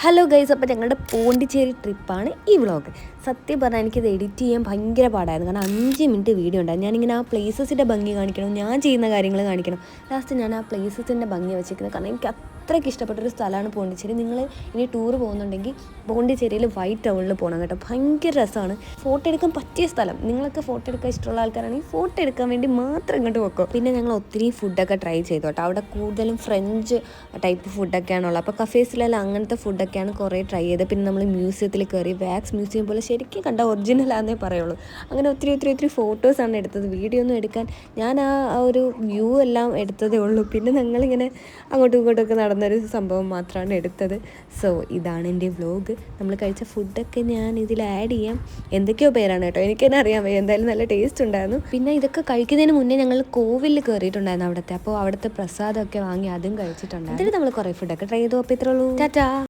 Hello guys, അപ്പോൾ ഞങ്ങളുടെ പോണ്ടിച്ചേരി ട്രിപ്പാണ് ഈ വ്ളോഗ്. സത്യം പറഞ്ഞാൽ എനിക്കിത് എഡിറ്റ് ചെയ്യാൻ ഭയങ്കര പാടായിരുന്നു. കാരണം 5 മിനിറ്റ് വീഡിയോ ഉണ്ടായിരുന്നു. ഞാനിങ്ങനെ ആ പ്ലേസസിൻ്റെ ഭംഗി കാണിക്കണം, ഞാൻ ചെയ്യുന്ന കാര്യങ്ങൾ കാണിക്കണം. ലാസ്റ്റ് ഞാൻ ആ പ്ലേസസിൻ്റെ ഭംഗി വെച്ചിരിക്കുന്നത്. കാരണം എനിക്ക് അത്രയ്ക്ക് ഇഷ്ടപ്പെട്ടൊരു സ്ഥലമാണ് പോണ്ടിച്ചേരി. നിങ്ങൾ ഇനി ടൂർ പോകുന്നുണ്ടെങ്കിൽ പോണ്ടിച്ചേരിയിൽ വൈറ്റ് ടൗണിൽ പോകണം കേട്ടോ. ഭയങ്കര രസമാണ്. ഫോട്ടോ എടുക്കാൻ പറ്റിയ സ്ഥലം. നിങ്ങളൊക്കെ ഫോട്ടോ എടുക്കാൻ ഇഷ്ടമുള്ള ആൾക്കാരാണെങ്കിൽ ഫോട്ടോ എടുക്കാൻ വേണ്ടി മാത്രം ഇങ്ങോട്ട് വെക്കും. പിന്നെ ഞങ്ങൾ ഒത്തിരി ഫുഡൊക്കെ ട്രൈ ചെയ്തു കേട്ടോ. അവിടെ കൂടുതലും ഫ്രഞ്ച് ടൈപ്പ് ഫുഡൊക്കെയാണുള്ളത്. അപ്പോൾ കഫേസിലെല്ലാം അങ്ങനത്തെ ഫുഡൊക്കെയാണ് കുറേ ട്രൈ ചെയ്തത്. പിന്നെ നമ്മൾ മ്യൂസിയത്തിൽ കയറി. വാക്സ് മ്യൂസിയം പോലെ ശരിക്കും കണ്ട ഒറിജിനലാണെന്നേ പറയുള്ളൂ. അങ്ങനെ ഒത്തിരി ഫോട്ടോസാണ് എടുത്തത്. വീഡിയോ ഒന്നും എടുക്കാൻ ഞാൻ ആ ഒരു വ്യൂ എല്ലാം എടുത്തതേ ഉള്ളൂ. പിന്നെ ഞങ്ങളിങ്ങനെ അങ്ങോട്ടും ഇങ്ങോട്ടൊക്കെ നടന്നൊരു സംഭവം മാത്രമാണ് എടുത്തത്. സോ ഇതാണ് എൻ്റെ വ്ലോഗ്. നമ്മൾ കഴിച്ച ഫുഡൊക്കെ ഞാൻ ഇതിൽ ആഡ് ചെയ്യാം. എന്തൊക്കെയോ പേരാണ് കേട്ടോ, എനിക്ക് തന്നെ അറിയാൻ വയ്യ. എന്തായാലും നല്ല ടേസ്റ്റ് ഉണ്ടായിരുന്നു. പിന്നെ ഇതൊക്കെ കഴിക്കുന്നതിന് മുന്നേ ഞങ്ങൾ കോവിലിൽ കയറിയിട്ടുണ്ടായിരുന്നു അവിടുത്തെ. അപ്പോൾ അവിടുത്തെ പ്രസാദമൊക്കെ വാങ്ങി അതും കഴിച്ചിട്ടുണ്ടായിരുന്നു. എന്നിട്ട് നമ്മൾ കുറേ ഫുഡൊക്കെ ട്രൈ ചെയ്തു. അപ്പോൾ ഇത്രയുള്ളൂ. ടാറ്റാ.